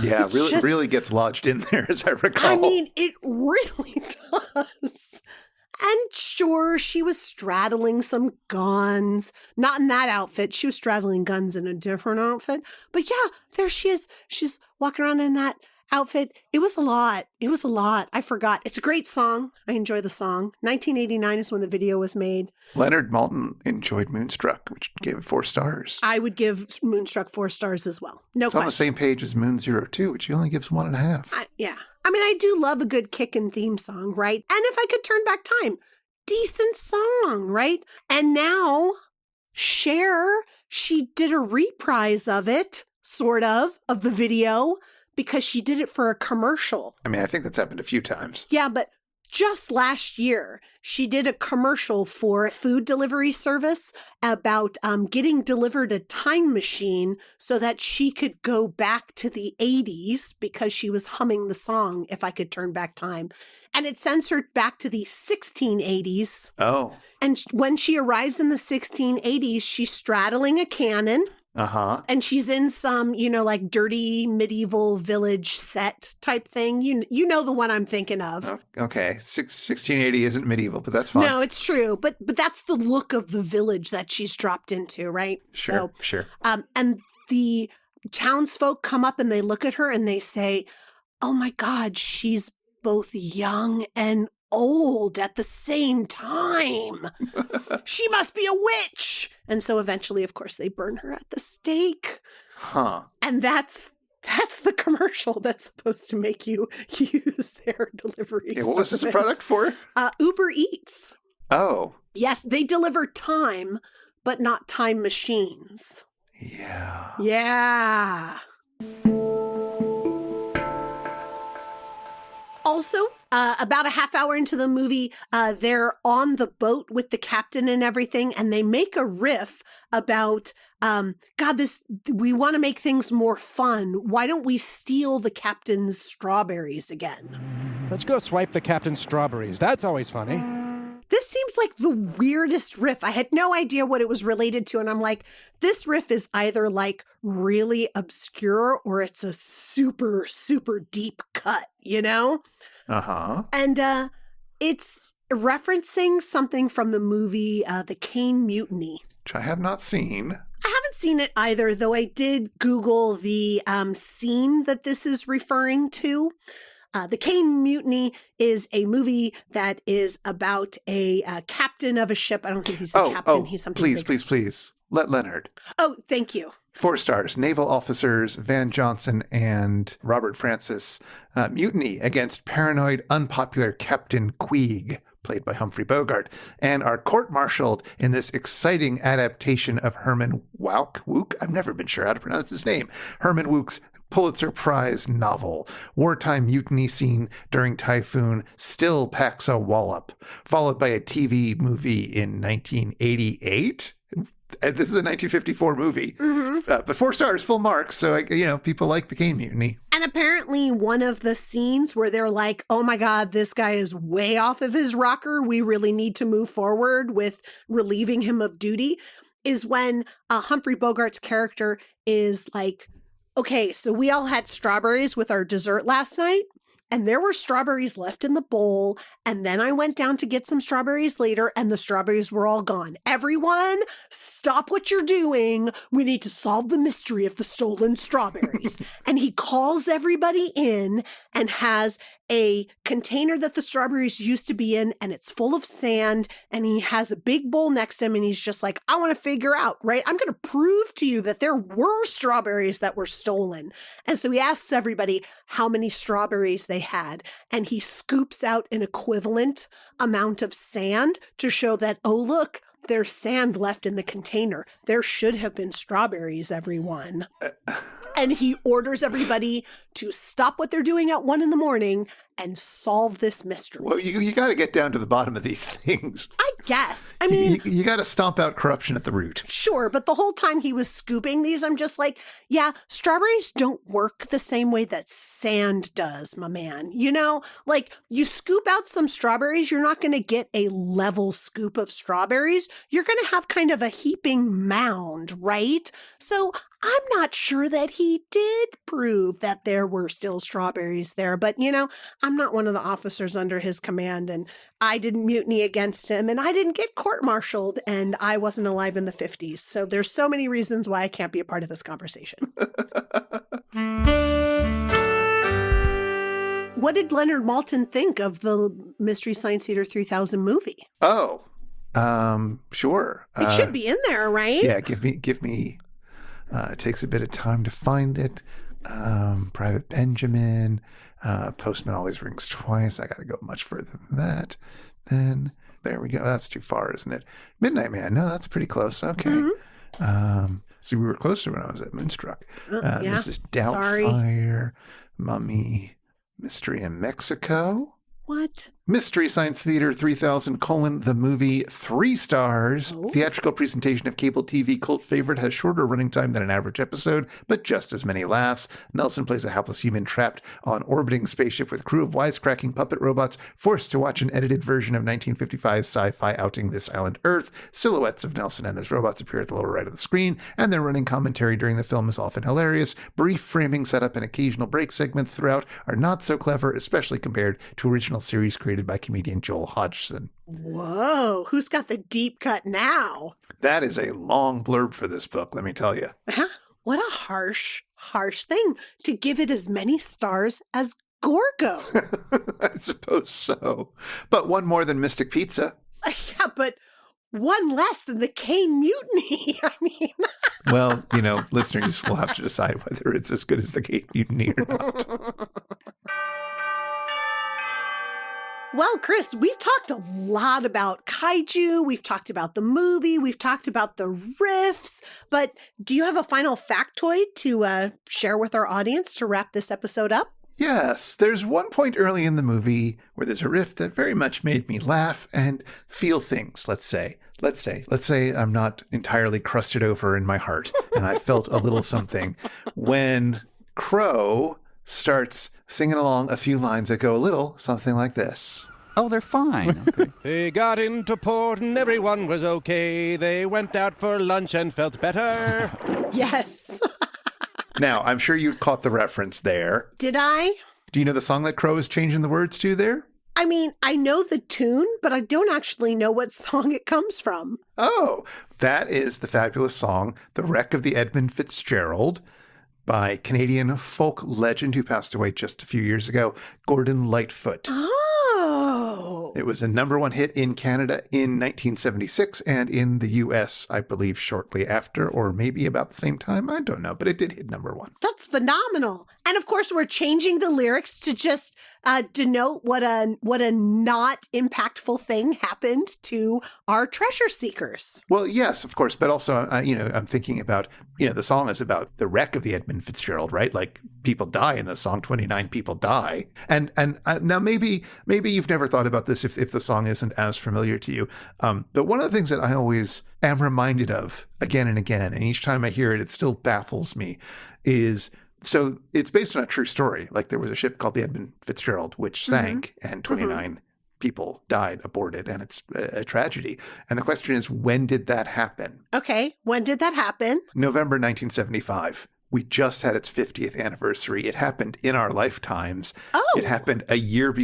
Yeah, really gets lodged in there, as I recall. I mean, it really does. And sure, she was straddling some guns. Not in that outfit. She was straddling guns in a different outfit. But yeah, there she is. She's walking around in that outfit. It was a lot. I forgot. It's a great song. I enjoy the song. 1989 is when the video was made. Leonard Maltin enjoyed Moonstruck, which gave it 4 stars. I would give Moonstruck 4 stars as well. No It's question. on the same page as Moon 02, which he only gives 1.5. Yeah. I mean, I do love a good kickin' theme song, right? And If I Could Turn Back Time, decent song, right? And now, Cher, she did a reprise of it, sort of the video, because she did it for a commercial. I mean, I think that's happened a few times. Yeah, but just last year, she did a commercial for a food delivery service about getting delivered a time machine so that she could go back to the 80s because she was humming the song, If I Could Turn Back Time. And it sends her back to the 1680s. Oh. And when she arrives in the 1680s, she's straddling a cannon. Uh-huh. And she's in some, you know, like dirty medieval village set type thing. You know the one I'm thinking of. Okay. 1680 isn't medieval, but that's fine. No, it's true. But that's the look of the village that she's dropped into, right? Sure. And the townsfolk come up and they look at her and they say, oh my God, she's both young and old at the same time. She must be a witch. And so eventually, of course, they burn her at the stake. Huh. And that's the commercial that's supposed to make you use their delivery Yeah, what was this service. product for? Uber Eats. Oh. Yes, they deliver time, but not time machines. Yeah. Yeah. Also, about a half hour into the movie, they're on the boat with the captain and everything, and they make a riff about, we want to make things more fun. Why don't we steal the captain's strawberries again? Let's go swipe the captain's strawberries. That's always funny. This seems like the weirdest riff. I had no idea what it was related to. And I'm like, this riff is either like really obscure or it's a super, super deep cut, you know? Uh-huh. And it's referencing something from the movie The Caine Mutiny. Which I have not seen. I haven't seen it either, though I did Google the scene that this is referring to. The Caine Mutiny is a movie that is about a captain of a ship. I don't think he's a captain. He's something please, bigger. please. Let Leonard. Oh, thank you. 4 stars. Naval officers Van Johnson and Robert Francis mutiny against paranoid, unpopular Captain Queeg, played by Humphrey Bogart, and are court-martialed in this exciting adaptation of Herman Wouk. I've never been sure how to pronounce his name. Herman Wouk's Pulitzer Prize novel. Wartime mutiny scene during typhoon still packs a wallop, followed by a TV movie in 1988. This is a 1954 movie, but 4 stars, full marks. So, people like the Caine Mutiny. And apparently one of the scenes where they're like, oh my God, this guy is way off of his rocker. We really need to move forward with relieving him of duty is when Humphrey Bogart's character is like, okay, so we all had strawberries with our dessert last night, and there were strawberries left in the bowl, and then I went down to get some strawberries later, and the strawberries were all gone. Everyone, stop what you're doing. We need to solve the mystery of the stolen strawberries. And he calls everybody in and has a container that the strawberries used to be in, and it's full of sand, and he has a big bowl next to him, and he's just like, I want to figure out, right? I'm going to prove to you that there were strawberries that were stolen. And so he asks everybody how many strawberries they had, and he scoops out an equivalent amount of sand to show that, oh, look, there's sand left in the container. There should have been strawberries, everyone. And he orders everybody to stop what they're doing at 1 a.m. and solve this mystery. Well, you got to get down to the bottom of these things. I guess. I mean, you got to stomp out corruption at the root. Sure, but the whole time he was scooping these, I'm just like, yeah, strawberries don't work the same way that sand does, my man. Like you scoop out some strawberries, you're not going to get a level scoop of strawberries. You're going to have kind of a heaping mound, right? So I'm not sure that he did prove that there were still strawberries there, but I'm not one of the officers under his command, and I didn't mutiny against him, and I didn't get court-martialed, and I wasn't alive in the 50s. So there's so many reasons why I can't be a part of this conversation. What did Leonard Maltin think of the Mystery Science Theater 3000 movie? Oh, sure. It should be in there, right? Yeah, give me. It takes a bit of time to find it. Private Benjamin. Postman always rings twice. I got to go much further than that. Then there we go. That's too far, isn't it? Midnight Man. No, that's pretty close. Okay. Mm-hmm. See, we were closer when I was at Moonstruck. Yeah. This is Doubtfire, Mummy, Mystery in Mexico. What? Mystery Science Theater 3000, the movie, 3 stars. Oh. Theatrical presentation of cable TV cult favorite, has shorter running time than an average episode, but just as many laughs. Nelson plays a helpless human trapped on orbiting spaceship with crew of wisecracking puppet robots, forced to watch an edited version of 1955's sci-fi outing This Island Earth. Silhouettes of Nelson and his robots appear at the lower right of the screen, and their running commentary during the film is often hilarious. Brief framing setup and occasional break segments throughout are not so clever, especially compared to original series created by comedian Joel Hodgson. Whoa, who's got the deep cut now? That is a long blurb for this book, let me tell you. What a harsh thing to give it as many stars as Gorgo. I suppose so. But one more than Mystic Pizza. Yeah, but one less than the Caine Mutiny. I mean... Well, listeners will have to decide whether it's as good as the Caine Mutiny or not. Well, Chris, we've talked a lot about kaiju. We've talked about the movie. We've talked about the riffs. But do you have a final factoid to share with our audience to wrap this episode up? Yes, there's one point early in the movie where there's a riff that very much made me laugh and feel things, let's say. Let's say I'm not entirely crusted over in my heart, and I felt a little something when Crow starts singing along a few lines that go a little something like this. Oh, they're fine. Okay. They got into port and everyone was okay. They went out for lunch and felt better. Yes. Now, I'm sure you caught the reference there. Did I? Do you know the song that Crow is changing the words to there? I mean, I know the tune, but I don't actually know what song it comes from. Oh, that is the fabulous song, The Wreck of the Edmund Fitzgerald, by Canadian folk legend who passed away just a few years ago, Gordon Lightfoot. Oh. It was a #1 hit in Canada in 1976 and in the US, I believe, shortly after, or maybe about the same time. I don't know, but it did hit #1. That's phenomenal. And of course, we're changing the lyrics to just denote what a not impactful thing happened to our treasure seekers. Well, yes, of course, but also, I'm thinking about, the song is about the wreck of the Edmund Fitzgerald, right? Like people die in the song, 29 people die. And now maybe you've never thought about this if the song isn't as familiar to you. But one of the things that I always am reminded of again and again, and each time I hear it, it still baffles me, is so it's based on a true story. Like there was a ship called the Edmund Fitzgerald, which sank and 29 people died aboard it, and it's a tragedy. And the question is, when did that happen? Okay, when did that happen? November 1975. We just had its 50th anniversary. It happened in our lifetimes. Oh. It happened a year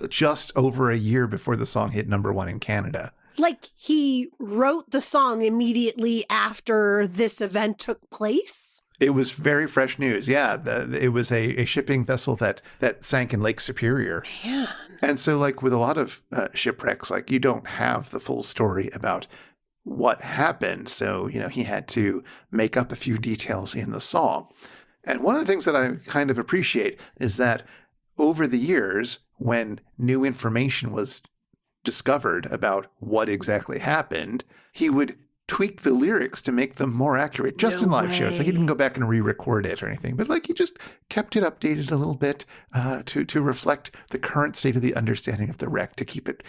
just over a year before the song hit #1 in Canada. Like he wrote the song immediately after this event took place? It was very fresh news. Yeah, it was a shipping vessel that sank in Lake Superior. Man. And so, like with a lot of shipwrecks, like you don't have the full story about what happened. So, he had to make up a few details in the song. And one of the things that I kind of appreciate is that over the years, when new information was discovered about what exactly happened, he would tweak the lyrics to make them more accurate, just in live shows. Like he didn't go back and re-record it or anything, but like he just kept it updated a little bit to reflect the current state of the understanding of the wreck, to keep it,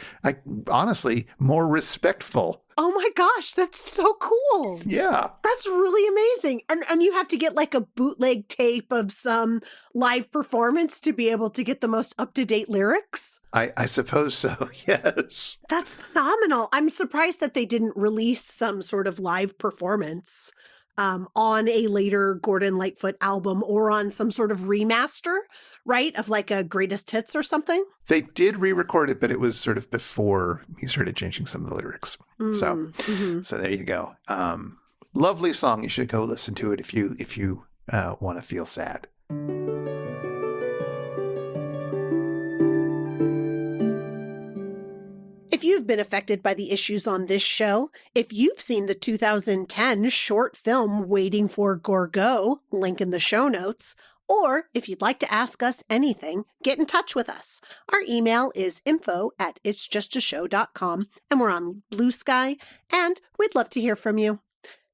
honestly, more respectful. Oh my gosh, that's so cool. Yeah. That's really amazing. And you have to get like a bootleg tape of some live performance to be able to get the most up-to-date lyrics? I suppose so, yes. That's phenomenal. I'm surprised that they didn't release some sort of live performance on a later Gordon Lightfoot album or on some sort of remaster, right? Of like a greatest hits or something. They did re-record it, but it was sort of before he started changing some of the lyrics. So there you go. Lovely song. You should go listen to it if you want to feel sad. If you've been affected by the issues on this show, if you've seen the 2010 short film Waiting for Gorgo, link in the show notes, or if you'd like to ask us anything, get in touch with us. Our email is info@itsjustashow.com, and we're on Blue Sky, and we'd love to hear from you.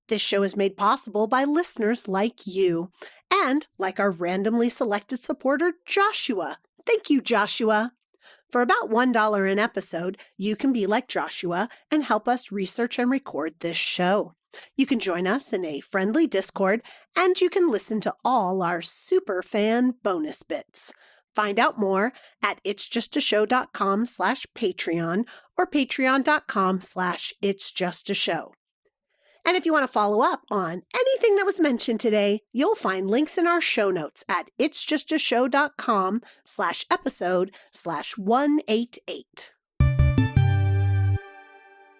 This show is made possible by listeners like you, and like our randomly selected supporter, Joshua. Thank you, Joshua. For about $1 an episode, you can be like Joshua and help us research and record this show. You can join us in a friendly Discord, and you can listen to all our super fan bonus bits. Find out more at itsjustashow.com/Patreon or patreon.com/itsjustashow. And if you want to follow up on anything that was mentioned today, you'll find links in our show notes at itsjustashow.com/episode/188.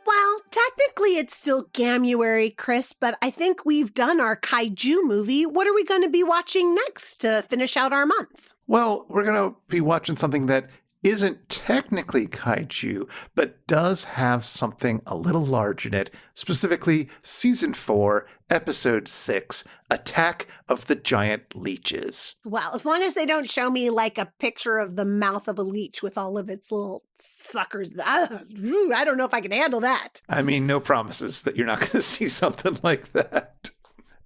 Well, technically it's still Gamuary, Chris, but I think we've done our kaiju movie. What are we going to be watching next to finish out our month? Well, we're going to be watching something that isn't technically kaiju, but does have something a little large in it, specifically Season 4, Episode 6, Attack of the Giant Leeches. Well, as long as they don't show me like a picture of the mouth of a leech with all of its little suckers. I don't know if I can handle that. I mean, no promises that you're not going to see something like that.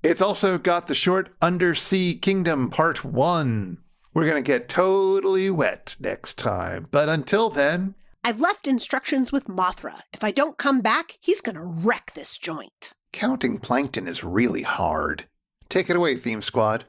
It's also got the short Undersea Kingdom Part 1. We're going to get totally wet next time. But until then, I've left instructions with Mothra. If I don't come back, he's gonna wreck this joint. counting plankton is really hard. Take it away, Theme Squad.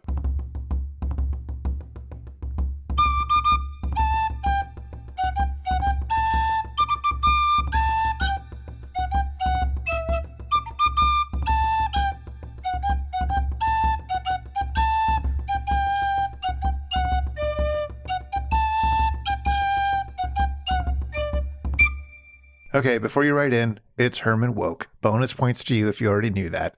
Okay, before you write in, it's Herman Woke. Bonus points to you if you already knew that.